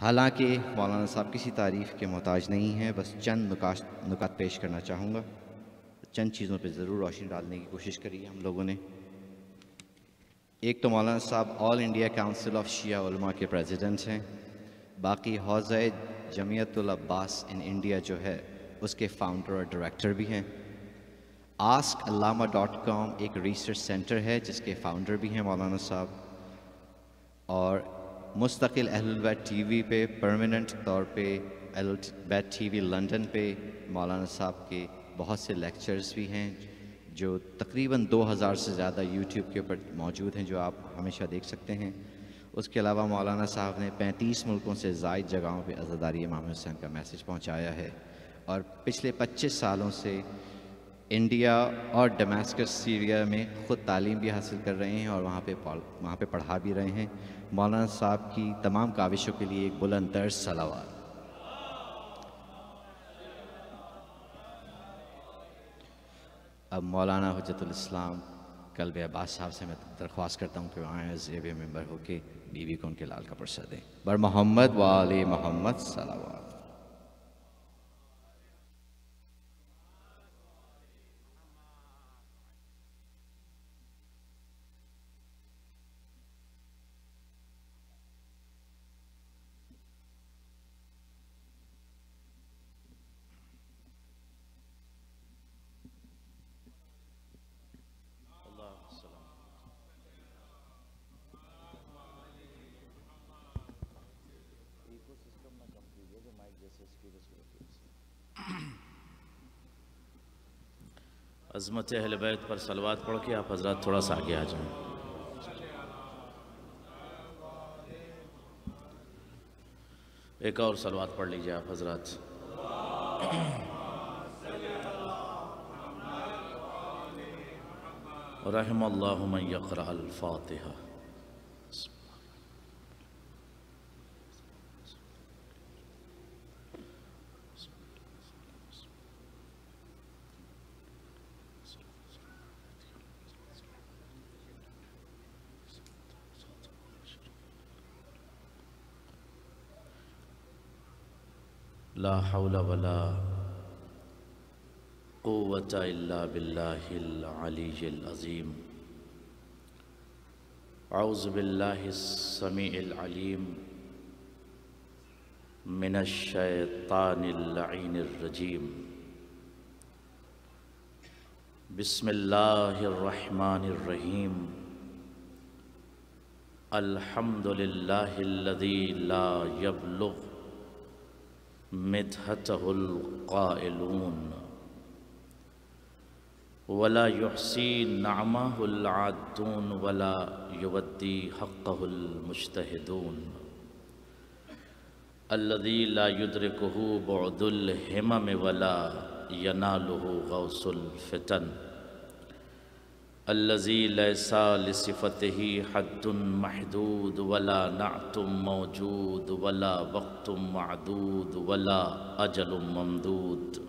حالانکہ مولانا صاحب کسی تعریف کے محتاج نہیں ہیں، بس چند نکات پیش کرنا چاہوں گا۔ چند چیزوں پہ ضرور روشنی ڈالنے کی کوشش کری ہم لوگوں نے۔ ایک تو مولانا صاحب آل انڈیا کاؤنسل آف شیعہ علماء کے پریزیڈنٹ ہیں، باقی حوزہ جمعیت العباس ان انڈیا جو ہے اس کے فاؤنڈر اور ڈائریکٹر بھی ہیں۔ AskAllama.com ایک ریسرچ سینٹر ہے جس کے فاؤنڈر بھی ہیں مولانا صاحب، اور مستقل اہل البیت ٹی وی پہ پرماننٹ طور پہ اہل البیت ٹی وی لندن پہ مولانا صاحب کے بہت سے لیکچرز بھی ہیں جو تقریباً 2000 سے زیادہ یوٹیوب کے اوپر موجود ہیں، جو آپ ہمیشہ دیکھ سکتے ہیں۔ اس کے علاوہ مولانا صاحب نے 35 ملکوں سے زائد جگہوں پہ عزاداری امام حسین کا میسج پہنچایا ہے، اور پچھلے 25 سالوں سے انڈیا اور ڈمیسکس سیریا میں خود تعلیم بھی حاصل کر رہے ہیں اور وہاں پہ پڑھا بھی رہے ہیں۔ مولانا صاحب کی تمام کاوشوں کے لیے ایک بلند ترین صلوات۔ اب مولانا حجت الاسلام قلب عباس صاحب سے میں درخواست کرتا ہوں کہ آئیں زیب ممبر ہو کے بیوی کو ان کے لال کا پرچہ دیں۔ بر محمد و آل محمد صلوات۔ عظمت اہل بیت پر صلوات پڑھ کے آپ حضرات تھوڑا سا آگے آ جائیں۔ ایک اور صلوات پڑھ لیجئے آپ حضرات۔ رحم اللہ من یقرأ الفاتحہ۔ لا حول ولا قوة الا باللہ العلی العظیم۔ اعوذ باللہ السمیع العلیم من الشیطان اللعین الرجیم۔ بسم اللہ الرحمن الرحیم۔ الحمد للہ الذی لا یبلغ مدحته القائلون ولا يحصي نعمه العادون ولا يودي حقه المجتهدون الذي لا يدركه بعد الهمم ولا يناله غوص الفتن الذي ليس لصفته حد محدود ولا نعت موجود ولا وقت معدود ولا أجل ممدود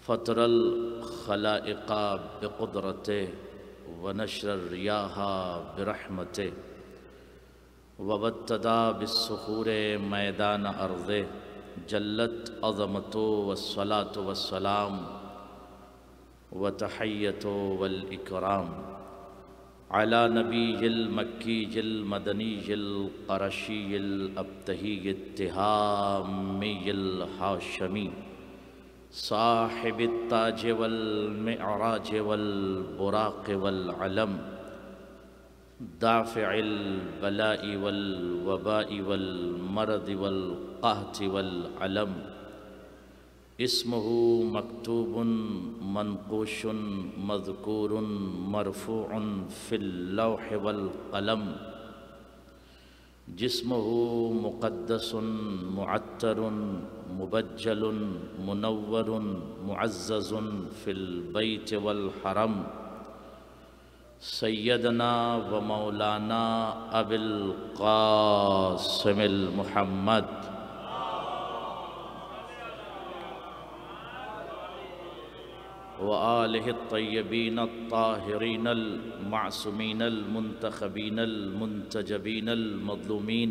فطر الخلائق بقدرته ونشر الرياح برحمته وابتدى بالصخور میدان ارضه جلت عظمته والصلاة والسلام وتحية والإكرام على نبي المكي المدني القرشي الأبتهي التهامي الهاشمي صاحب التاج والمعراج والبراق والعلم دافع البلاء والوباء والمرض والقهط والعلم اسمه مكتوب منقوش مذكور مرفوع في اللوح والقلم جسمه مقدس معطر مبجل منور معزز في البيت والحرم سيدنا ومولانا أبي القاسم المحمد وآلہ الطیبین الطاہرین المعصومین المنتخبین المنتجبین المظلومین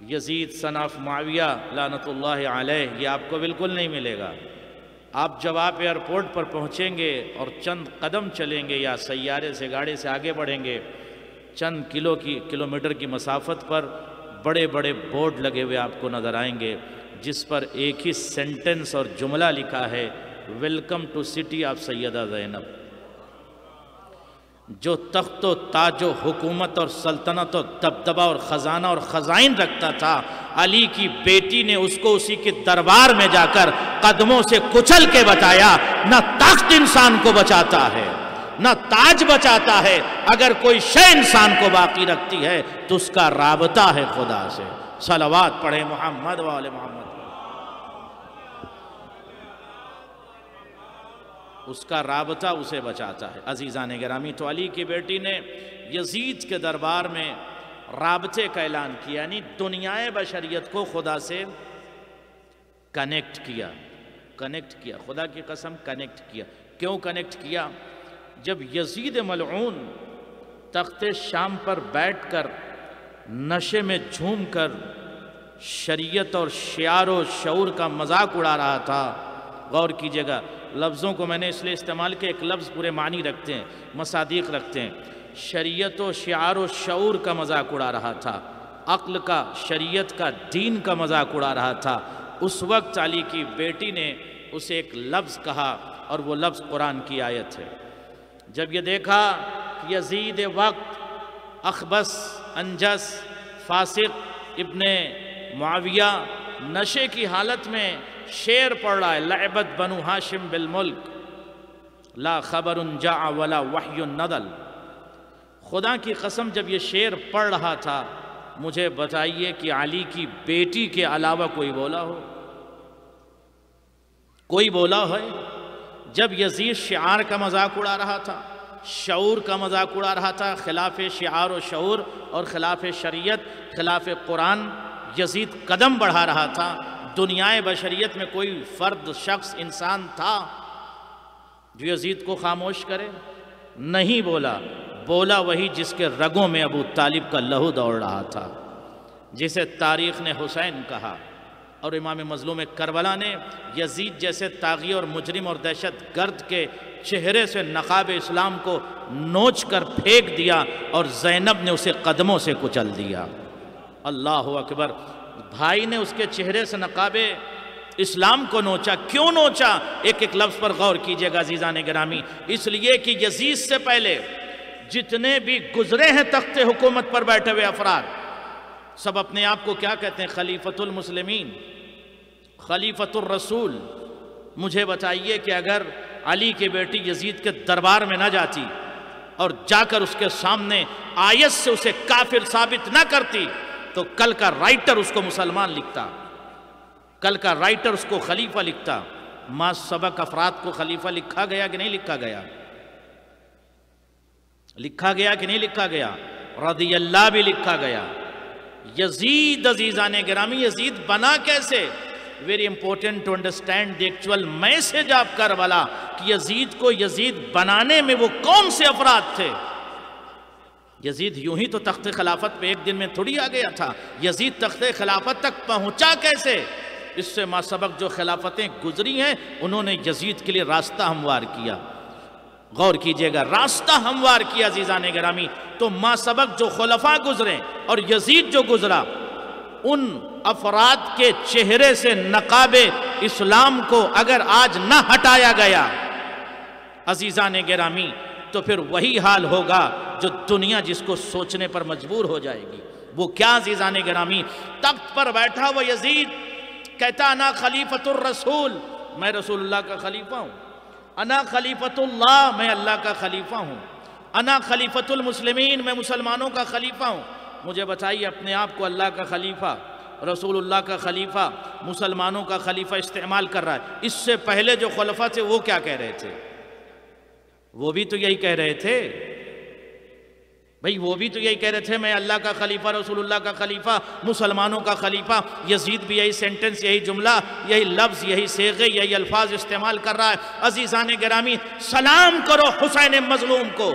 یزید son of معاویہ لعنت اللہ علیہ، یہ آپ کو بالکل نہیں ملے گا۔ آپ جب آپ ایئرپورٹ پر پہنچیں گے اور چند قدم چلیں گے یا سیارے سے گاڑی سے آگے بڑھیں گے، چند کلومیٹر کی مسافت پر بڑے بڑے بورڈ لگے ہوئے آپ کو نظر آئیں گے، جس پر ایک ہی سینٹنس اور جملہ لکھا ہے، ویلکم ٹو سٹی آف سیدہ زینب۔ جو تخت و تاج و حکومت اور سلطنت و دبدبہ اور خزانہ اور خزائن رکھتا تھا، علی کی بیٹی نے اس کو اسی کے دربار میں جا کر قدموں سے کچل کے بتایا، نہ تخت انسان کو بچاتا ہے، نہ تاج بچاتا ہے، اگر کوئی شے انسان کو باقی رکھتی ہے تو اس کا رابطہ ہے خدا سے۔ صلوات پڑھیں محمد و آل محمد۔ اس کا رابطہ اسے بچاتا ہے۔ عزیزان گرامی، تو علی کی بیٹی نے یزید کے دربار میں رابطے کا اعلان کیا، یعنی دنیائے بشریت کو خدا سے کنیکٹ کیا، خدا کی قسم کنیکٹ کیا۔ کیوں کنیکٹ کیا؟ جب یزید ملعون تخت شام پر بیٹھ کر نشے میں جھوم کر شریعت اور شعار و شعور کا مذاق اڑا رہا تھا، غور کیجئے گا، لفظوں کو میں نے اس لیے استعمال کیا، ایک لفظ پورے معنی رکھتے ہیں، مصادیق رکھتے ہیں۔ شریعت و شعار و شعور کا مذاق اڑا رہا تھا، عقل کا، شریعت کا، دین کا مذاق اڑا رہا تھا۔ اس وقت علی کی بیٹی نے اسے ایک لفظ کہا، اور وہ لفظ قرآن کی آیت ہے۔ جب یہ دیکھا کہ یزید وقت اخبث، انجس، فاسق ابن معاویہ نشے کی حالت میں شعر پڑھ رہا ہے، لعبت بنو ہاشم بالملک لا خبر جاء ولا وحی نزل، خدا کی قسم جب یہ شعر پڑھ رہا تھا، مجھے بتائیے کہ علی کی بیٹی کے علاوہ کوئی بولا ہو؟ کوئی بولا ہے؟ جب یزید شعار کا مذاق اڑا رہا تھا، شعور کا مذاق اڑا رہا تھا، خلاف شعار و شعور اور خلاف شریعت، خلاف قرآن یزید قدم بڑھا رہا تھا، دنیائے بشریت میں کوئی فرد، شخص، انسان تھا جو یزید کو خاموش کرے؟ نہیں بولا۔ بولا وہی جس کے رگوں میں ابو طالب کا لہو دوڑ رہا تھا، جسے تاریخ نے حسین کہا، اور امام مظلوم کربلا نے یزید جیسے طاغی اور مجرم اور دہشت گرد کے چہرے سے نقاب اسلام کو نوچ کر پھینک دیا، اور زینب نے اسے قدموں سے کچل دیا۔ اللہ اکبر۔ بھائی نے اس کے چہرے سے نقاب اسلام کو نوچا۔ کیوں نوچا؟ ایک ایک لفظ پر غور کیجئے گا عزیزان گرامی۔ اس لیے کہ یزید سے پہلے جتنے بھی گزرے ہیں تخت حکومت پر بیٹھے ہوئے افراد، سب اپنے آپ کو کیا کہتے ہیں؟ خلیفۃ المسلمین، خلیفۃ الرسول۔ مجھے بتائیے کہ اگر علی کی بیٹی یزید کے دربار میں نہ جاتی اور جا کر اس کے سامنے آیت سے اسے کافر ثابت نہ کرتی، تو کل کا رائٹر اس کو مسلمان لکھتا، کل کا رائٹر اس کو خلیفہ لکھتا۔ ما سبق افراد کو خلیفہ لکھا گیا کہ نہیں لکھا گیا؟ لکھا گیا کہ نہیں لکھا گیا؟ رضی اللہ بھی لکھا گیا۔ یزید عزیزان گرامی، یزید بنا کیسے؟ Very important to understand the actual message of Karbala, کہ یزید کو یزید بنانے میں وہ کون سے افراد تھے؟ یزید یوں ہی تو تخت خلافت پہ ایک دن میں تھوڑی آ گیا تھا۔ یزید تخت خلافت تک پہنچا کیسے؟ اس سے ما سبق جو خلافتیں گزری ہیں، انہوں نے یزید کے لیے راستہ ہموار کیا۔ غور کیجئے گا، راستہ ہموار کیا عزیزان گرامی۔ تو ما سبق جو خلفاء گزرے اور یزید جو گزرا، ان افراد کے چہرے سے نقاب اسلام کو اگر آج نہ ہٹایا گیا عزیزان گرامی، تو پھر وہی حال ہوگا جو دنیا جس کو سوچنے پر مجبور ہو جائے گی۔ وہ کیا عزیزان گرامی؟ تخت پر بیٹھا ہوا یزید کہتا انا خلیفۃ الرسول، میں رسول اللہ کا خلیفہ ہوں۔ انا خلیفۃ اللہ، میں اللہ کا خلیفہ ہوں۔ انا خلیفۃ المسلمین، میں مسلمانوں کا خلیفہ ہوں۔ مجھے بتائیے، اپنے آپ کو اللہ کا خلیفہ، رسول اللہ کا خلیفہ، مسلمانوں کا خلیفہ استعمال کر رہا ہے۔ اس سے پہلے جو خلفاء تھے وہ کیا کہہ رہے تھے؟ وہ بھی تو یہی کہہ رہے تھے بھئی، وہ بھی تو یہی کہہ رہے تھے، میں اللہ کا خلیفہ، رسول اللہ کا خلیفہ، مسلمانوں کا خلیفہ۔ یزید بھی یہی سینٹنس، یہی جملہ، یہی لفظ، یہی صیغے، یہی الفاظ استعمال کر رہا ہے۔ عزیزان گرامی، سلام کرو حسین مظلوم کو،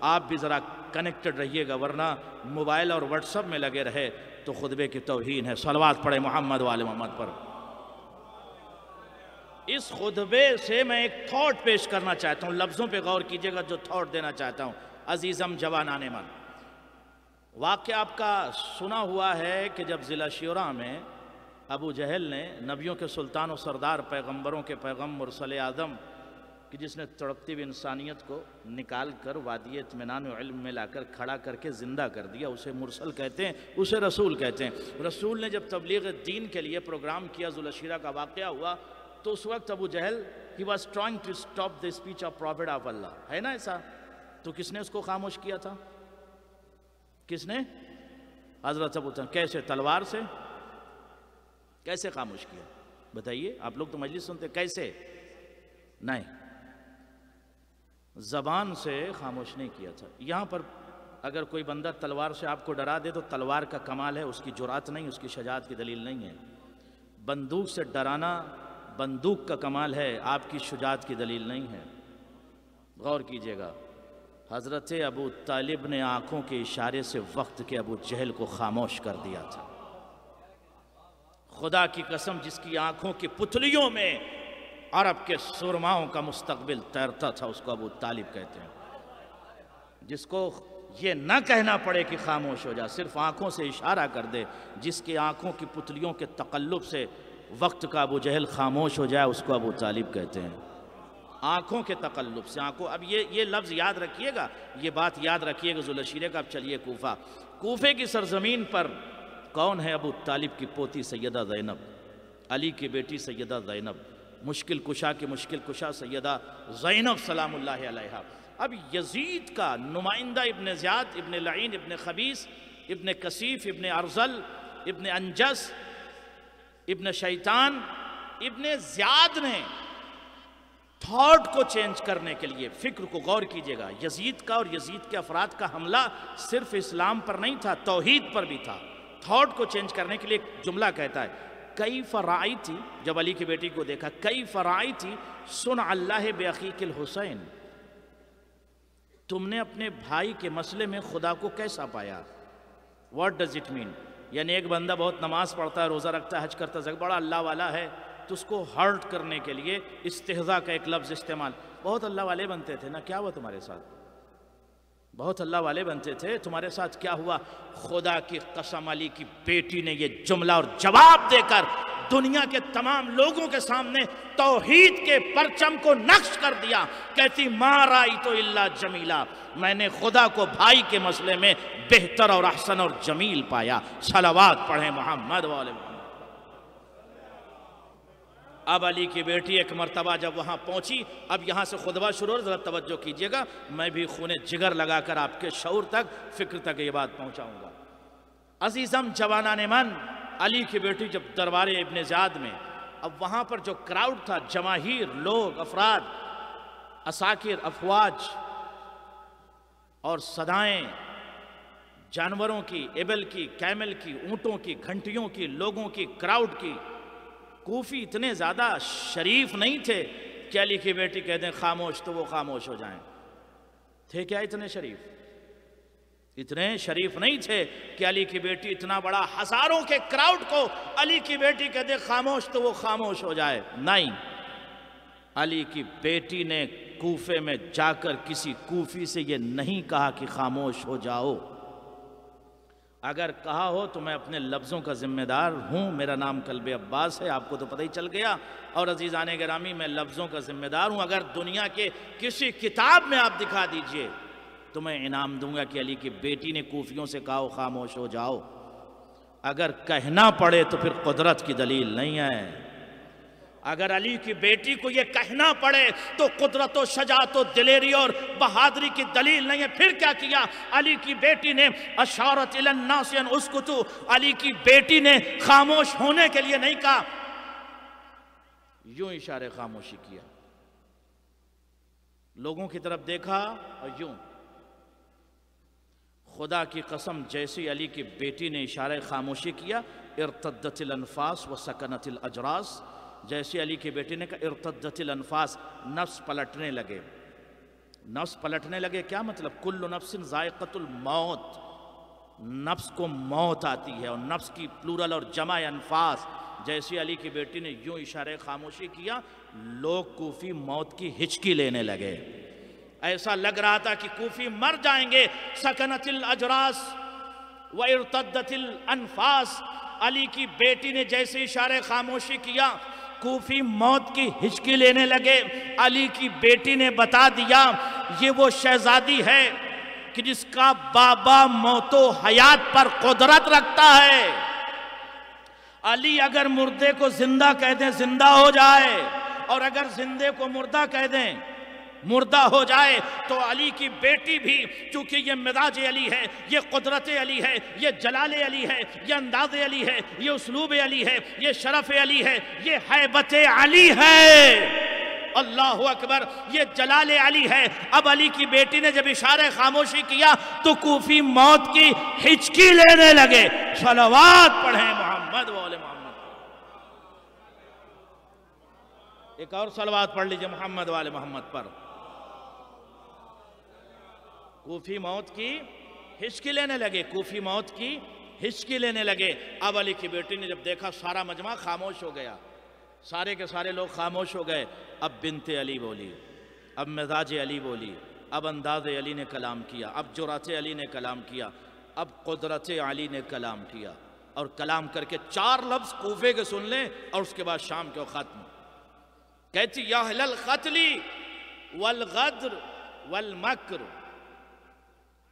آپ بھی ذرا کنیکٹڈ رہیے گا، ورنہ موبائل اور واٹس ایپ میں لگے رہے تو خطبے کی توہین ہے۔ صلوات پڑھے محمد و آل محمد پر۔ اس خطبے سے میں ایک تھاٹ پیش کرنا چاہتا ہوں، لفظوں پہ غور کیجئے گا جو تھاٹ دینا چاہتا ہوں۔ عزیزم جوانان من، واقعہ آپ کا سنا ہوا ہے کہ جب ضلع شیورہ میں ابو جہل نے نبیوں کے سلطان و سردار، پیغمبروں کے پیغمبر، مرسل اعظم کہ جس نے تڑپتی ہوئی انسانیت کو نکال کر وادی اطمینان و علم میں لا کر کھڑا کر کے زندہ کر دیا، اسے مرسل کہتے ہیں، اسے رسول کہتے ہیں۔ رسول نے جب تبلیغ دین کے لیے پروگرام کیا، ذوالشیرہ کا واقعہ ہوا، تو اس وقت ابو جہل he was trying to stop the speech of prophet of Allah، ہے نا ایسا؟ تو کس نے اس کو خاموش کیا تھا؟ کس نے؟ حضرت ابو جہل۔ کیسے؟ تلوار سے؟ کیسے خاموش کیا بتائیے؟ آپ لوگ تو مجلس سنتے، کیسے؟ نہیں، زبان سے خاموش نہیں کیا تھا۔ یہاں پر اگر کوئی بندہ تلوار سے آپ کو ڈرا دے تو تلوار کا کمال ہے، اس کی جرات نہیں، اس کی شجاعت کی دلیل نہیں ہے۔ بندوق سے ڈرانا بندوق کا کمال ہے، آپ کی شجاعت کی دلیل نہیں ہے۔ غور کیجئے گا، حضرت ابو طالب نے آنکھوں کے اشارے سے وقت کے ابو جہل کو خاموش کر دیا تھا۔ خدا کی قسم، جس کی آنکھوں کی پتلیوں میں عرب کے سرماؤں کا مستقبل تیرتا تھا، اس کو ابو طالب کہتے ہیں۔ جس کو یہ نہ کہنا پڑے کہ خاموش ہو جا، صرف آنکھوں سے اشارہ کر دے، جس کی آنکھوں کی پتلیوں کے تقلب سے وقت کا ابو جہل خاموش ہو جائے، اس کو ابو طالب کہتے ہیں۔ آنکھوں کے تقلب سے، آنکھوں، اب یہ لفظ یاد رکھیے گا، یہ بات یاد رکھیے گا ذوالشیرہ کا۔ اب چلیے کوفہ، کوفے کی سرزمین پر کون ہے؟ ابو طالب کی پوتی سیدہ زینب، علی کی بیٹی سیدہ زینب، مشکل کشا کی مشکل کشا سیدہ زینب سلام اللہ علیہا۔ اب یزید کا نمائندہ ابن زیاد، ابن لعین، ابن خبیث، ابن کثیف، ابن ارزل، ابن انجس، ابن شیطان، ابن زیاد نے تھاٹ کو چینج کرنے کے لیے، فکر کو غور کیجئے گا، یزید کا اور یزید کے افراد کا حملہ صرف اسلام پر نہیں تھا، توحید پر بھی تھا۔ تھاٹ کو چینج کرنے کے لیے ایک جملہ کہتا ہے، کئی فرائی تھی، جب علی کی بیٹی کو دیکھا، کئی فرائی تھی سن اللہ بے عقیق الحسین، تم نے اپنے بھائی کے مسئلے میں خدا کو کیسا پایا؟ What does it mean? یعنی ایک بندہ بہت نماز پڑھتا ہے، روزہ رکھتا ہے، حج کرتا ہے، بڑا اللہ والا ہے، تو اس کو ہرٹ کرنے کے لیے استہزاء کا ایک لفظ استعمال، بہت اللہ والے بنتے تھے نا، کیا ہوا تمہارے ساتھ؟ بہت اللہ والے بنتے تھے، تمہارے ساتھ کیا ہوا؟ خدا کی قسم، علی کی بیٹی نے یہ جملہ اور جواب دے کر دنیا کے تمام لوگوں کے سامنے توحید کے پرچم کو نقش کر دیا۔ کہتی ما رأیت الا جمیلا، میں نے خدا کو بھائی کے مسئلے میں بہتر اور احسن اور جمیل پایا۔ صلوات پڑھیں محمد والے محمد۔ اب علی کی بیٹی ایک مرتبہ جب وہاں پہنچی، اب یہاں سے خطبہ شروع، ذرا توجہ کیجئے گا، میں بھی خون جگر لگا کر آپ کے شعور تک، فکر تک یہ بات پہنچاؤں گا۔ عزیزم جوانان من، علی کی بیٹی جب دربار ابن زیاد میں، اب وہاں پر جو کراؤڈ تھا، جماہیر، لوگ، افراد، عساکر، افواج اور صدائیں جانوروں کی، ایبل کی، کیمل کی، اونٹوں کی، گھنٹیوں کی، لوگوں کی، کراؤڈ کی۔ کوفی اتنے زیادہ شریف نہیں تھے کہ علی کی بیٹی کہہ دیں خاموش تو وہ خاموش ہو جائیں، تھے کیا اتنے شریف؟ اتنے شریف نہیں تھے کہ علی کی بیٹی اتنا بڑا ہزاروں کے کراؤڈ کو علی کی بیٹی کہہ دے خاموش تو وہ خاموش ہو جائے، نہیں۔ علی کی بیٹی نے کوفے میں جا کر کسی کوفی سے یہ نہیں کہا کہ خاموش ہو جاؤ، اگر کہا ہو تو میں اپنے لفظوں کا ذمہ دار ہوں، میرا نام کلب عباس ہے، آپ کو تو پتہ ہی چل گیا، اور عزیزان گرامی میں لفظوں کا ذمہ دار ہوں۔ اگر دنیا کے کسی کتاب میں آپ دکھا دیجئے تو میں انعام دوں گا کہ علی کی بیٹی نے کوفیوں سے کہا خاموش ہو جاؤ۔ اگر کہنا پڑے تو پھر قدرت کی دلیل نہیں ہے، اگر علی کی بیٹی کو یہ کہنا پڑے تو قدرت و شجاعت و دلیری اور بہادری کی دلیل نہیں ہے۔ پھر کیا کیا علی کی بیٹی نے؟ اشارت الی الناس ان اسکتوا، علی کی بیٹی نے خاموش ہونے کے لیے نہیں کہا، یوں اشارے خاموشی کیا، لوگوں کی طرف دیکھا اور یوں۔ خدا کی قسم جیسے علی کی بیٹی نے اشارہ خاموشی کیا، ارتدت الانفاس وسکنت الاجراس، جیسے علی کی بیٹی نے کہا ارتدت الانفاس، نفس پلٹنے لگے، نفس پلٹنے لگے کیا مطلب؟ کل نفس ذائقۃ الموت، نفس کو موت آتی ہے، اور نفس کی پلورل اور جمع انفاس. جیسے علی کی بیٹی نے یوں اشارے خاموشی کیا، لوگ کوفی موت کی ہچکی لینے لگے. ایسا لگ رہا تھا کہ کوفی مر جائیں گے. سکنت الاجراس وارتدت الانفاس. علی کی بیٹی نے جیسے اشارے خاموشی کیا، کوفی موت کی ہچکی لینے لگے. علی کی بیٹی نے بتا دیا یہ وہ شہزادی ہے کہ جس کا بابا موت و حیات پر قدرت رکھتا ہے. علی اگر مردے کو زندہ کہہ دیں زندہ ہو جائے، اور اگر زندے کو مردہ کہہ دیں مردہ ہو جائے. تو علی کی بیٹی بھی چونکہ یہ مزاج علی ہے، یہ قدرت علی ہے، یہ جلال علی ہے، یہ انداز علی ہے، یہ اسلوب علی ہے، یہ شرف علی ہے، یہ ہیبت علی ہے. اللہ اکبر، یہ جلال علی ہے. اب علی کی بیٹی نے جب اشارے خاموشی کیا تو کوفی موت کی ہچکی لینے لگے. صلوات پڑھیں محمد و آل محمد. ایک اور صلوات پڑھ لیجئے محمد و آل محمد پر. کوفی موت کی ہچکی لینے لگے، کوفی موت کی ہچکی لینے لگے. اب علی کی بیٹی نے جب دیکھا سارا مجمع خاموش ہو گیا، سارے کے سارے لوگ خاموش ہو گئے. اب بنت علی بولی، اب مزاج علی بولی، اب انداز علی نے کلام کیا، اب جرأت علی نے کلام کیا، اب قدرت علی نے کلام کیا. اور کلام کر کے 4 لفظ کوفے کے سن لیں اور اس کے بعد شام کو ختم. کہتی یا اہل القتل والغدر والمکر،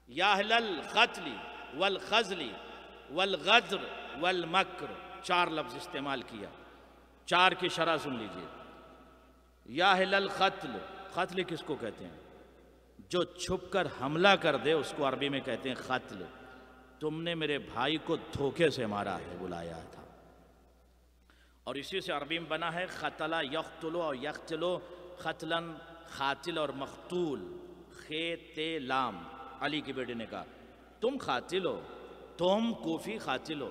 یا اہل القتل والخزل والغدر والمکر. 4 لفظ استعمال کیا. 4 کی شرح سن لیجئے. یا اہل القتل، قتل کس کو کہتے ہیں؟ جو چھپ کر حملہ کر دے اس کو عربی میں کہتے ہیں قتل. تم نے میرے بھائی کو دھوکے سے مارا ہے، بلایا تھا. اور اسی سے عربی میں بنا ہے قتل یقتل اور یقتل، قتلاً قاتل اور مقتول. خ ت لام. علی کی بیٹی نے کہا تم قاتل ہو، تم کوفی قاتل ہو.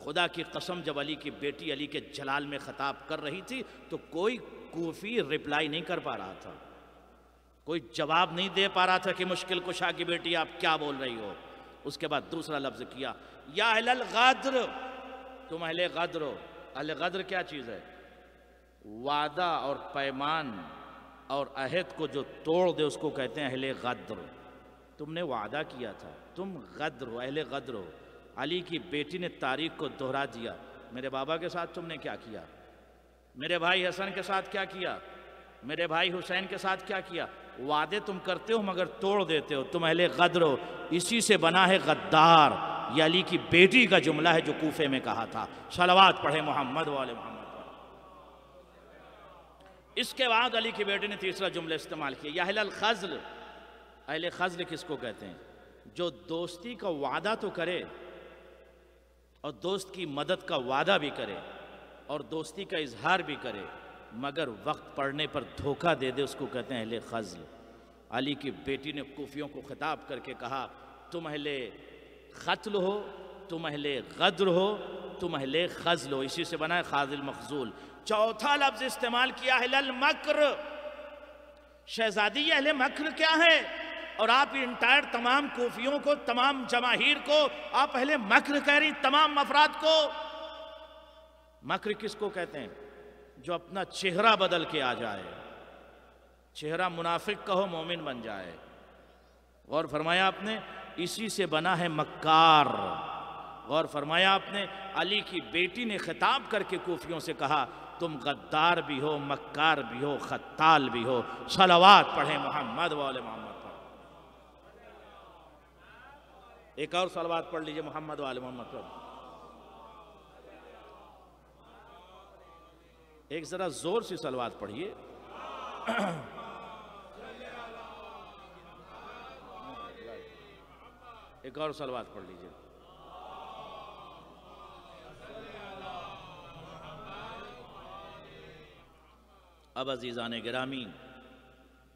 خدا کی قسم جب علی کی بیٹی علی کے جلال میں خطاب کر رہی تھی تو کوئی کوفی رپلائی نہیں کر پا رہا تھا، کوئی جواب نہیں دے پا رہا تھا کہ مشکل کشا کی بیٹی آپ کیا بول رہی ہو. اس کے بعد دوسرا لفظ کیا یا اہل الغدر، تم اہل غدر ہو. اہل غدر کیا چیز ہے؟ وعدہ اور پیمان اور عہد کو جو توڑ دے اس کو کہتے ہیں اہل غدر. تم نے وعدہ کیا تھا، تم غدر ہو، اہل غدر ہو. علی کی بیٹی نے تاریخ کو دہرا دیا. میرے بابا کے ساتھ تم نے کیا کیا؟ میرے بھائی حسن کے ساتھ کیا کیا؟ میرے بھائی حسین کے ساتھ کیا کیا؟ وعدے تم کرتے ہو مگر توڑ دیتے ہو، تم اہل غدر ہو. اسی سے بنا ہے غدار. یہ علی کی بیٹی کا جملہ ہے جو کوفے میں کہا تھا. صلوات پڑھے محمد و آل محمد. اس کے بعد علی کی بیٹی نے تیسرا جملہ استعمال کیا یا اہل الخزل. اہل خزل کس کو کہتے ہیں؟ جو دوستی کا وعدہ تو کرے اور دوست کی مدد کا وعدہ بھی کرے اور دوستی کا اظہار بھی کرے مگر وقت پڑنے پر دھوکہ دے دے، اس کو کہتے ہیں اہل خزل. علی کی بیٹی نے کوفیوں کو خطاب کر کے کہا تم اہل قتل ہو، تم اہل غدر ہو، تم اہل خزل ہو. اسی سے بنا ہے خازل مخزول. چوتھا لفظ استعمال کیا اہل المکر. شہزادی اہل مکر کیا ہے؟ اور آپ انٹائر تمام کوفیوں کو، تمام جماہیر کو آپ اہل مکر کہہ رہی، تمام افراد کو. مکر کس کو کہتے ہیں؟ جو اپنا چہرہ بدل کے آ جائے، چہرہ منافق کا ہو مومن بن جائے. غور فرمایا آپ نے، اسی سے بنا ہے مکار. غور فرمایا آپ نے، علی کی بیٹی نے خطاب کر کے کوفیوں سے کہا تم غدار بھی ہو، مکار بھی ہو، خطال بھی ہو. صلوات پڑھیں محمد و آل محمد پر. ایک اور صلوات پڑھ لیجئے محمد و آل محمد پر. ایک ذرا زور سے صلوات پڑھیے. ایک اور صلوات پڑھ لیجئے. اب عزیزان گرامی،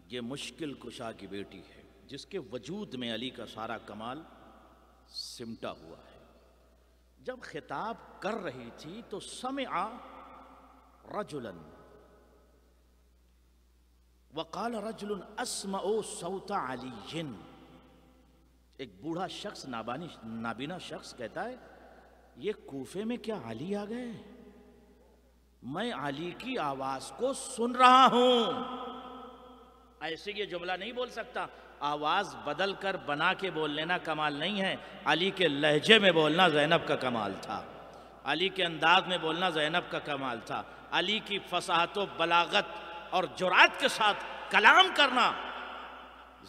یہ مشکل کشا کی بیٹی ہے جس کے وجود میں علی کا سارا کمال سمٹا ہوا ہے. جب خطاب کر رہی تھی تو سمع رجلا، وقال رجل اسمع صوت علی، ایک بوڑھا شخص نابینا شخص کہتا ہے یہ کوفے میں کیا علی آ گئے؟ میں علی کی آواز کو سن رہا ہوں۔ ایسے یہ جملہ نہیں بول سکتا، آواز بدل کر بنا کے بول لینا کمال نہیں ہے، علی کے لہجے میں بولنا زینب کا کمال تھا، علی کے انداز میں بولنا زینب کا کمال تھا، علی کی فصاحت و بلاغت اور جرأت کے ساتھ کلام کرنا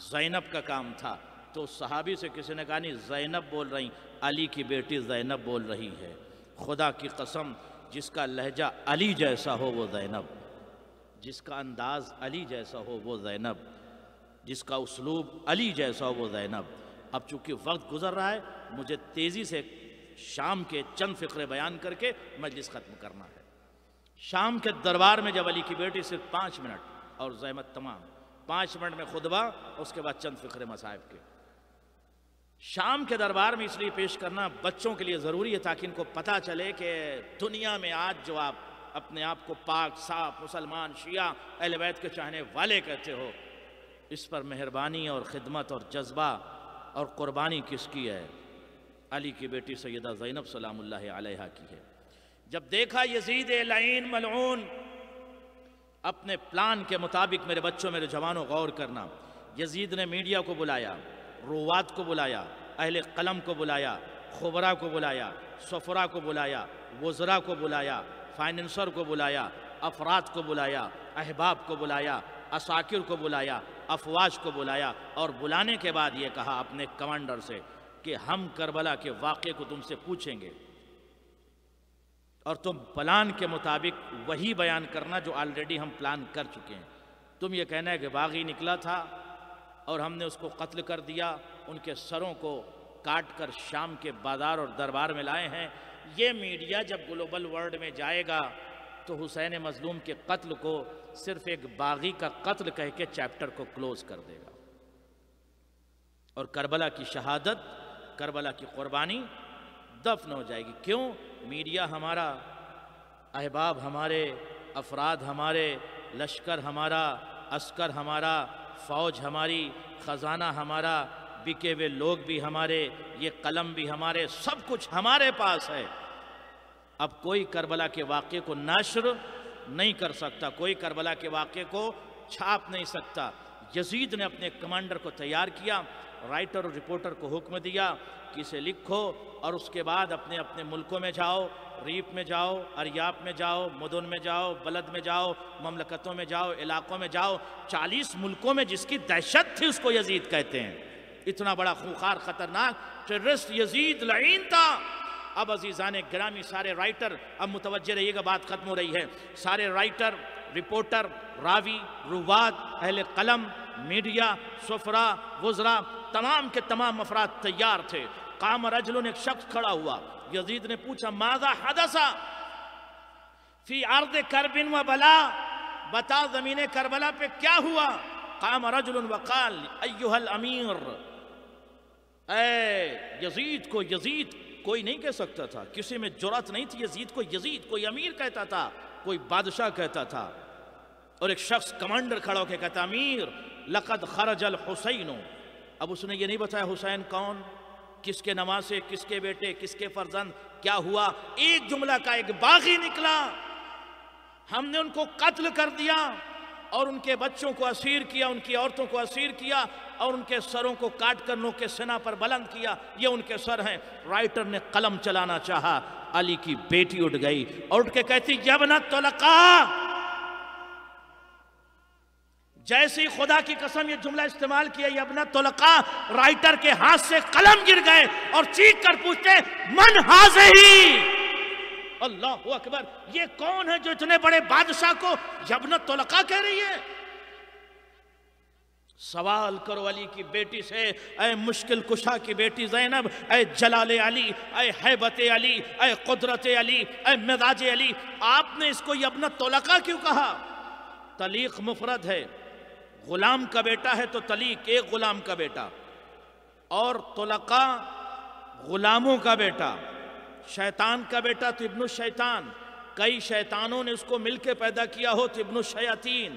زینب کا کام تھا۔ تو صحابی سے کسی نے کہا نہیں زینب بول رہی، علی کی بیٹی زینب بول رہی ہے۔ خدا کی قسم جس کا لہجہ علی جیسا ہو وہ زینب، جس کا انداز علی جیسا ہو وہ زینب، جس کا اسلوب علی جیسا ہو وہ زینب۔ اب چونکہ وقت گزر رہا ہے مجھے تیزی سے شام کے چند فقرے بیان کر کے مجلس ختم کرنا ہے۔ شام کے دربار میں جب علی کی بیٹی صرف 5 منٹ اور زحمت تمام 5 منٹ میں خطبہ، اس کے بعد چند فقرے مصائب کے۔ شام کے دربار میں اس لیے پیش کرنا بچوں کے لیے ضروری ہے تاکہ ان کو پتہ چلے کہ دنیا میں آج جو آپ اپنے آپ کو پاک صاف مسلمان شیعہ اہل بیت کے چاہنے والے کہتے ہو، اس پر مہربانی اور خدمت اور جذبہ اور قربانی کس کی ہے؟ علی کی بیٹی سیدہ زینب سلام اللہ علیہا کی ہے۔ جب دیکھا یزید لعین ملعون اپنے پلان کے مطابق، میرے بچوں میرے جوانوں غور کرنا، یزید نے میڈیا کو بلایا، روات کو بلایا، اہل قلم کو بلایا، خبراء کو بلایا، سفراء کو بلایا، وزراء کو بلایا، فائننسر کو بلایا، افراد کو بلایا، احباب کو بلایا، عساکر کو بلایا، افواج کو بلایا، اور بلانے کے بعد یہ کہا اپنے کمانڈر سے کہ ہم کربلا کے واقعے کو تم سے پوچھیں گے اور تم پلان کے مطابق وہی بیان کرنا جو آلریڈی ہم پلان کر چکے ہیں۔ تم یہ کہنا ہے کہ باغی نکلا تھا اور ہم نے اس کو قتل کر دیا، ان کے سروں کو کاٹ کر شام کے بازار اور دربار میں لائے ہیں۔ یہ میڈیا جب گلوبل ورلڈ میں جائے گا تو حسین مظلوم کے قتل کو صرف ایک باغی کا قتل کہہ کے چیپٹر کو کلوز کر دے گا، اور کربلا کی شہادت، کربلا کی قربانی دفن ہو جائے گی۔ کیوں؟ میڈیا ہمارا، احباب ہمارے، افراد ہمارے، لشکر ہمارا، عسکر ہمارا، فوج ہماری، خزانہ ہمارا، بکے ہوئے لوگ بھی ہمارے، یہ قلم بھی ہمارے، سب کچھ ہمارے پاس ہے۔ اب کوئی کربلا کے واقعے کو نشر نہیں کر سکتا، کوئی کربلا کے واقعے کو چھاپ نہیں سکتا۔ یزید نے اپنے کمانڈر کو تیار کیا، رائٹر اور رپورٹر کو حکم دیا کہ اسے لکھو اور اس کے بعد اپنے اپنے ملکوں میں جاؤ، ریف میں جاؤ، اریاف میں جاؤ، مدن میں جاؤ، بلد میں جاؤ، مملکتوں میں جاؤ، علاقوں میں جاؤ۔ 40 ملکوں میں جس کی دہشت تھی اس کو یزید کہتے ہیں۔ اتنا بڑا خونخوار خطرناک ٹیررسٹ یزید لعین تھا۔ اب عزیزان گرامی سارے رائٹر، اب متوجہ رہیے گا، بات ختم ہو رہی ہے، سارے رائٹر، رپورٹر، راوی، رواد، اہل قلم، میڈیا، سفراء، وزراء، تمام کے تمام افراد تیار تھے۔ قام رجل، ایک شخص کھڑا ہوا، یزید نے پوچھا ماذا حدث فی ارض کرب و بلا، بتا زمین کربلا پہ کیا ہوا؟ قام رجل وقال ایھا الامیر، اے یزید کو یزید کوئی نہیں کہہ سکتا تھا، کسی میں جرأت نہیں تھی یزید کو یزید، کوئی امیر کہتا تھا، کوئی بادشاہ کہتا تھا۔ اور ایک شخص کمانڈر کھڑا ہو کے کہتا امیر لقد خرج الحسین، اب اس نے یہ نہیں بتایا حسین کون، کس کے نواسے، کس کے بیٹے، کس کے فرزند، کیا ہوا، ایک جملہ کا ایک باغی نکلا، ہم نے ان کو قتل کر دیا اور ان کے بچوں کو اسیر کیا، ان کی عورتوں کو اسیر کیا اور ان کے سروں کو کاٹ کر نوک کے سینہ پر بلند کیا، یہ ان کے سر ہیں۔ رائٹر نے قلم چلانا چاہا، علی کی بیٹی اٹھ گئی اور اٹھ کے کہتی یا ابنۃ طلقاء، جیسے ہی خدا کی قسم یہ جملہ استعمال کیا یا ابنۃ طلقاء، رائٹر کے ہاتھ سے قلم گر گئے اور چیخ کر پوچھتے من ھذہ، اللہ اکبر، یہ کون ہے جو اتنے بڑے بادشاہ کو یا ابنۃ طلقاء کہہ رہی ہے؟ سوال کرو علی کی بیٹی سے، اے مشکل کشا کی بیٹی زینب، اے جلال علی، اے ہیبت علی، اے قدرت علی، اے مزاج علی، آپ نے اس کو یا ابنۃ طلقاء کیوں کہا؟ طلیق مفرد ہے، غلام کا بیٹا ہے تو طلیق ایک غلام کا بیٹا، اور طلقاء غلاموں کا بیٹا، شیطان کا بیٹا تو ابن الشیطان، کئی شیطانوں نے اس کو مل کے پیدا کیا ہو تو ابن الشیاطین۔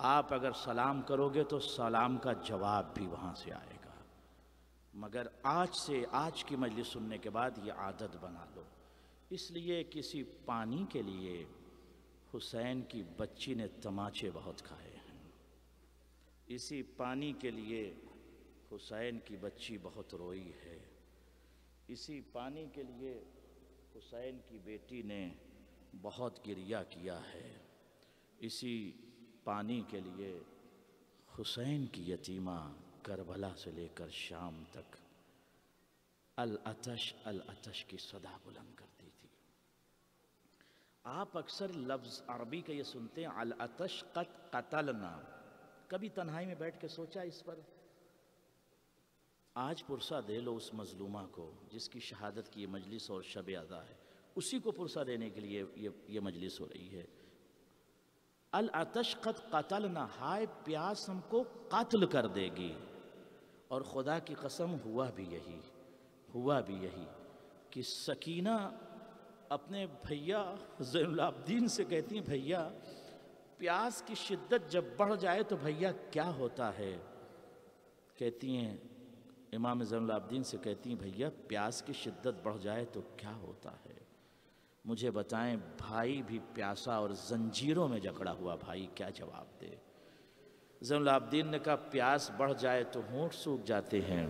آپ اگر سلام کرو گے تو سلام کا جواب بھی وہاں سے آئے گا، مگر آج کی مجلس سننے کے بعد یہ عادت بنا لو۔ اس لیے کسی پانی کے لیے حسین کی بچی نے تماچے بہت کھائے ہیں، اسی پانی کے لیے حسین کی بچی بہت روئی ہے، اسی پانی کے لیے حسین کی بیٹی نے بہت گریہ کیا ہے، اسی پانی کے لیے حسین کی یتیمہ کربلا سے لے کر شام تک العطش العطش کی صدا بلند کرتی تھی۔ آپ اکثر لفظ عربی کا یہ سنتے ہیں العطش قد قتلنا، کبھی تنہائی میں بیٹھ کے سوچا اس پر؟ آج پرسہ دے لو اس مظلومہ کو جس کی شہادت کی یہ مجلس اور شب ادا ہے، اسی کو پرسہ دینے کے لیے یہ مجلس ہو رہی ہے۔ العطش قد قتلنا، ہائے پیاس ہم کو قتل کر دے گی، اور خدا کی قسم ہوا بھی یہی کہ سکینہ اپنے بھیا زین العابدین سے کہتی ہیں بھیا پیاس کی شدت جب بڑھ جائے تو بھیا کیا ہوتا ہے؟ کہتی ہیں امام زین العابدین سے کہتی ہیں بھیا پیاس کی شدت بڑھ جائے تو کیا ہوتا ہے؟ مجھے بتائیں بھائی بھی پیاسا اور زنجیروں میں جکڑا ہوا بھائی کیا جواب دے؟ زین العابدین نے کہا پیاس بڑھ جائے تو ہونٹ سوکھ جاتے ہیں،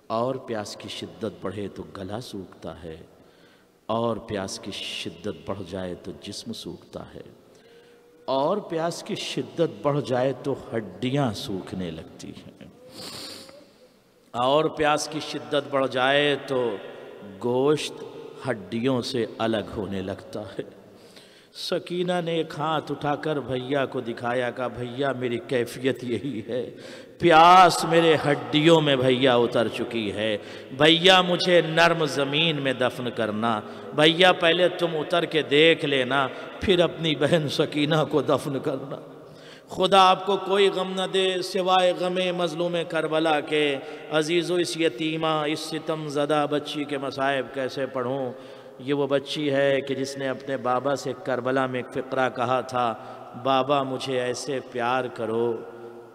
اور پیاس کی شدت بڑھے تو گلا سوکھتا ہے، اور پیاس کی شدت بڑھ جائے تو جسم سوکھتا ہے، اور پیاس کی شدت بڑھ جائے تو ہڈیاں سوکھنے لگتی ہیں، اور پیاس کی شدت بڑھ جائے تو گوشت ہڈیوں سے الگ ہونے لگتا ہے۔ سکینہ نے ایک ہاتھ اٹھا کر بھیا کو دکھایا، کہا بھیا میری کیفیت یہی ہے، پیاس میرے ہڈیوں میں بھیا اتر چکی ہے، بھیا مجھے نرم زمین میں دفن کرنا، بھیا پہلے تم اتر کے دیکھ لینا پھر اپنی بہن سکینہ کو دفن کرنا۔ خدا آپ کو کوئی غم نہ دے سوائے غم مظلوم کربلا کے۔ عزیزو اس یتیمہ اس ستم زدہ بچی کے مصائب کیسے پڑھوں؟ یہ وہ بچی ہے کہ جس نے اپنے بابا سے کربلا میں ایک فقرہ کہا تھا، بابا مجھے ایسے پیار کرو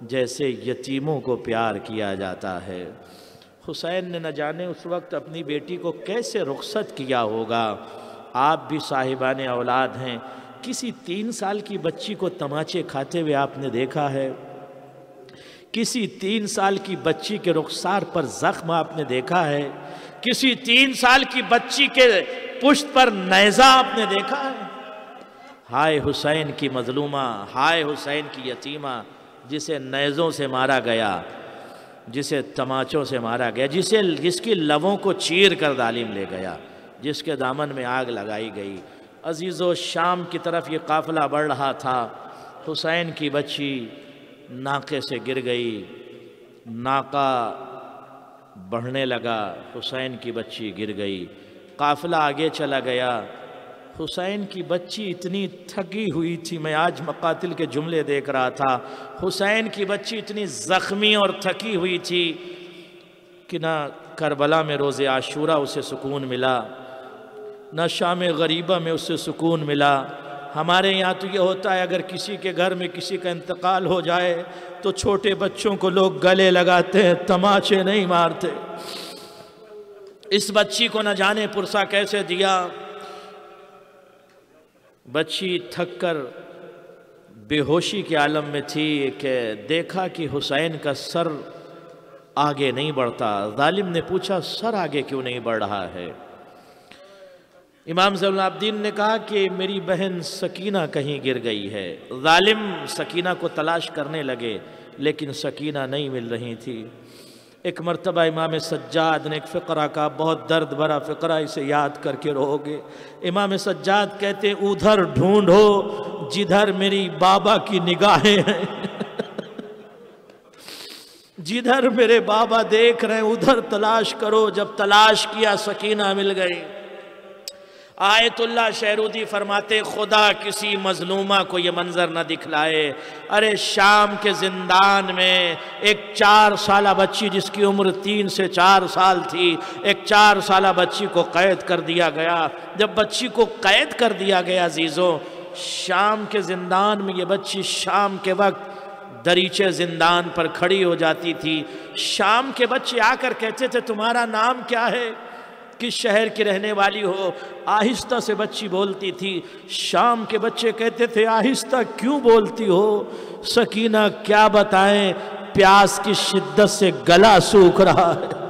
جیسے یتیموں کو پیار کیا جاتا ہے۔ حسین نے نہ جانے اس وقت اپنی بیٹی کو کیسے رخصت کیا ہوگا۔ آپ بھی صاحبان اولاد ہیں، کسی 3 سال کی بچی کو تماچے کھاتے ہوئے آپ نے دیکھا ہے؟ کسی 3 سال کی بچی کے رخسار پر زخم آپ نے دیکھا ہے؟ کسی 3 سال کی بچی کے پشت پر نیزہ آپ نے دیکھا ہے؟ ہائے حسین کی مظلومہ، ہائے حسین کی یتیمہ، جسے نیزوں سے مارا گیا، جسے تماچوں سے مارا گیا، جس کی لبوں کو چیر کر ظالم لے گیا، جس کے دامن میں آگ لگائی گئی۔ عزیزو شام کی طرف یہ قافلہ بڑھ رہا تھا، حسین کی بچی ناقے سے گر گئی، ناقہ بڑھنے لگا، حسین کی بچی گر گئی، قافلہ آگے چلا گیا۔ حسین کی بچی اتنی تھکی ہوئی تھی، میں آج مقاتل کے جملے دیکھ رہا تھا، حسین کی بچی اتنی زخمی اور تھکی ہوئی تھی کہ نہ کربلا میں روز عاشورہ اسے سکون ملا، نہ شام غریبہ میں اسے سکون ملا۔ ہمارے یہاں تو یہ ہوتا ہے اگر کسی کے گھر میں کسی کا انتقال ہو جائے تو چھوٹے بچوں کو لوگ گلے لگاتے ہیں، تماچے نہیں مارتے۔ اس بچی کو نہ جانے پرسہ کیسے دیا۔ بچی تھک کر بے ہوشی کے عالم میں تھی کہ دیکھا کہ حسین کا سر آگے نہیں بڑھتا۔ ظالم نے پوچھا سر آگے کیوں نہیں بڑھ رہا ہے؟ امام زین العابدین نے کہا کہ میری بہن سکینہ کہیں گر گئی ہے۔ ظالم سکینہ کو تلاش کرنے لگے لیکن سکینہ نہیں مل رہی تھی۔ ایک مرتبہ امام سجاد نے ایک فقرہ کا، بہت درد بھرا فقرہ، اسے یاد کر کے رہو گے۔ امام سجاد کہتے ہیں ادھر ڈھونڈو جدھر میری بابا کی نگاہیں ہیں، جدھر میرے بابا دیکھ رہے ہیں ادھر تلاش کرو۔ جب تلاش کیا سکینہ مل گئی۔ آیت اللہ شہرودی فرماتے خدا کسی مظلومہ کو یہ منظر نہ دکھلائے۔ ارے شام کے زندان میں ایک 4 سالہ بچی جس کی عمر 3 سے 4 سال تھی، ایک 4 سالہ بچی کو قید کر دیا گیا۔ جب بچی کو قید کر دیا گیا عزیزوں شام کے زندان میں یہ بچی شام کے وقت دریچے زندان پر کھڑی ہو جاتی تھی۔ شام کے بچے آ کر کہتے تھے تمہارا نام کیا ہے، کس شہر کی رہنے والی ہو؟ آہستہ سے بچی بولتی تھی۔ شام کے بچے کہتے تھے آہستہ کیوں بولتی ہو؟ سکینہ کیا بتائیں، پیاس کی شدت سے گلا سوکھ رہا ہے۔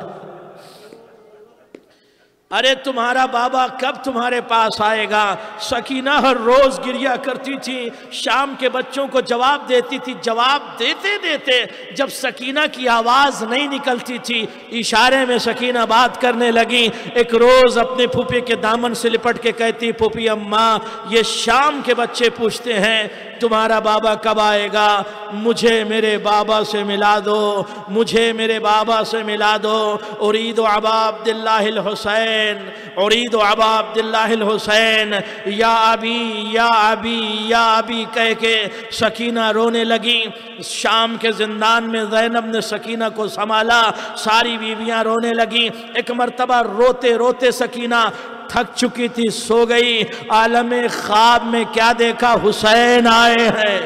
ارے تمہارا بابا کب تمہارے پاس آئے گا؟ سکینہ ہر روز گریا کرتی تھی، شام کے بچوں کو جواب دیتی تھی، جواب دیتے دیتے جب سکینہ کی آواز نہیں نکلتی تھی، اشارے میں سکینہ بات کرنے لگی۔ ایک روز اپنے پھوپھی کے دامن سے لپٹ کے کہتی پھوپھی اماں یہ شام کے بچے پوچھتے ہیں تمہارا بابا کب آئے گا، مجھے میرے بابا سے ملا دو، مجھے میرے بابا سے ملا دو۔ ارید ابا عبداللہ الحسین، ارید ابا عبداللہ الحسین، یا ابی یا ابی یا ابی کہہ کے سکینہ رونے لگی۔ شام کے زندان میں زینب نے سکینہ کو سنبھالا، ساری بیویاں رونے لگیں۔ ایک مرتبہ روتے روتے سکینہ تھک چکی تھی، سو گئی۔ عالم خواب میں کیا دیکھا؟ حسین آئے ہیں۔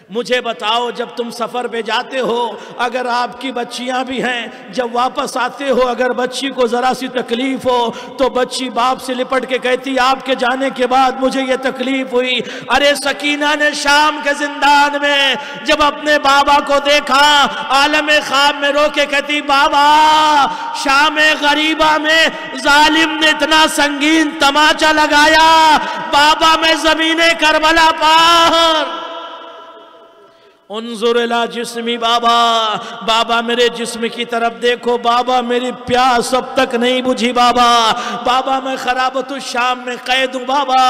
مجھے بتاؤ جب تم سفر پہ جاتے ہو، اگر آپ کی بچیاں بھی ہیں، جب واپس آتے ہو اگر بچی کو ذرا سی تکلیف ہو تو بچی باپ سے لپٹ کے کہتی آپ کے جانے کے بعد مجھے یہ تکلیف ہوئی۔ ارے سکینہ نے شام کے زندان میں جب اپنے بابا کو دیکھا، عالم خواب میں رو کے کہتی بابا شام غریبہ میں ظالم نے اتنا سنگین تماچا لگایا، بابا میں زمین کربلا پر انظر الی جسمی بابا، بابا میرے جسم کی طرف دیکھو، بابا میری پیاس اب تک نہیں بجھی، بابا بابا میں خرابت الشام میں قید ہوں، بابا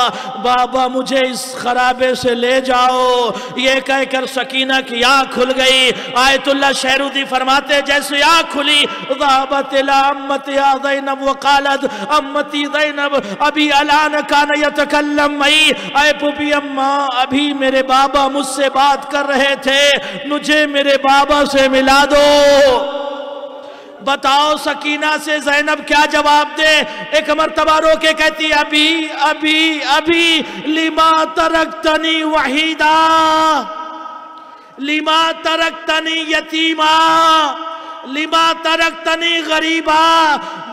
بابا مجھے اس خرابے سے لے جاؤ۔ یہ کہہ کر سکینہ کی آنکھ کھل گئی۔ آیت اللہ شہرودی فرماتے جیسے آنکھ کھلی ذهبت الى امتی زینب وقالت امتی زینب ابھی الان کان یتکلم معی، اے پھوپھی اماں ابھی میرے بابا مجھ سے بات کر رہے تھے، مجھے میرے بابا سے ملا دو۔ بتاؤ سکینہ سے زینب کیا جواب دے؟ ایک مرتبہ رو کے کہتی ابھی ابھی ابھی لما ترکتنی وحیدا، لما ترکتنی یتیما، لما ترکتنی غریبا،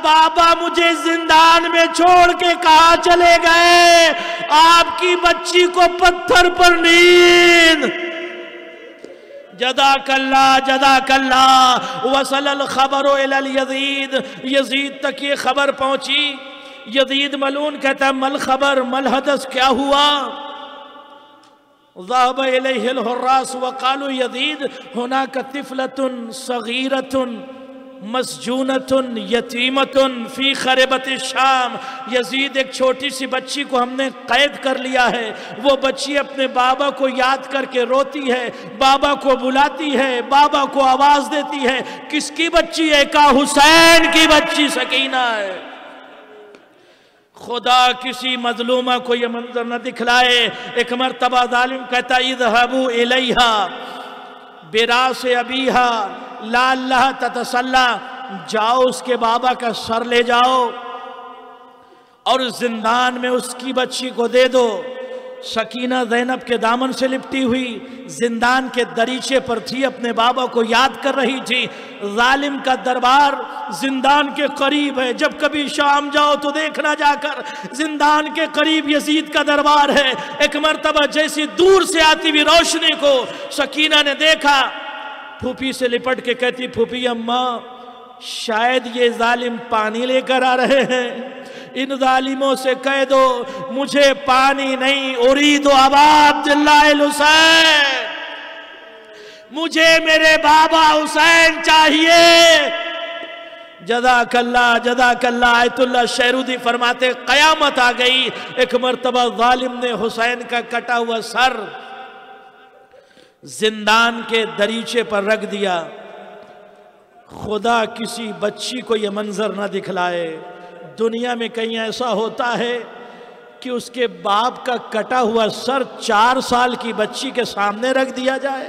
بابا مجھے زندان میں چھوڑ کے کہاں چلے گئے؟ آپ کی بچی کو پتھر پر نیند۔ جزاک اللہ جزاک اللہ۔ وصل الخبر الی یزید، یزید تک یہ خبر پہنچی۔ یزید ملعون کہتا ہے مل خبر مل حدث، کیا ہوا؟ ذهب الیہ الحراس وقالوا یزید ہناک طفلۃ صغیرۃ مسجونۃ یتیمۃ فی خربۃ الشام، یزید ایک چھوٹی سی بچی کو ہم نے قید کر لیا ہے، وہ بچی اپنے بابا کو یاد کر کے روتی ہے، بابا کو بلاتی ہے، بابا کو آواز دیتی ہے۔ کس کی بچی ہے؟ کہا حسین کی بچی سکینہ ہے۔ خدا کسی مظلومہ کو یہ منظر نہ دکھلائے۔ ایک مرتبہ ظالم کہتا اذهبوا الیہا براس ابیہا لعلہ تتسلی، جاؤ اس کے بابا کا سر لے جاؤ اور زندان میں اس کی بچی کو دے دو۔ سکینہ زینب کے دامن سے لپٹی ہوئی زندان کے دریچے پر تھی، اپنے بابا کو یاد کر رہی تھی۔ ظالم کا دربار زندان کے قریب ہے، جب کبھی شام جاؤ تو دیکھنا جا کر زندان کے قریب یزید کا دربار ہے۔ ایک مرتبہ جیسی دور سے آتی ہوئی روشنی کو سکینہ نے دیکھا، پھوپھی سے لپٹ کے کہتی پھوپھی اماں شاید یہ ظالم پانی لے کر آ رہے ہیں، ان ظالموں سے کہہ دو مجھے پانی نہیں، ارید ابا عبداللہ الحسین، مجھے میرے بابا حسین چاہیے۔ جزاک اللہ جزاک اللہ۔ آیت اللہ شہرودی فرماتے قیامت آ گئی۔ ایک مرتبہ ظالم نے حسین کا کٹا ہوا سر زندان کے دریچے پر رکھ دیا۔ خدا کسی بچی کو یہ منظر نہ دکھلائے۔ دنیا میں کہیں ایسا ہوتا ہے کہ اس کے باپ کا کٹا ہوا سر 4 سال کی بچی کے سامنے رکھ دیا جائے؟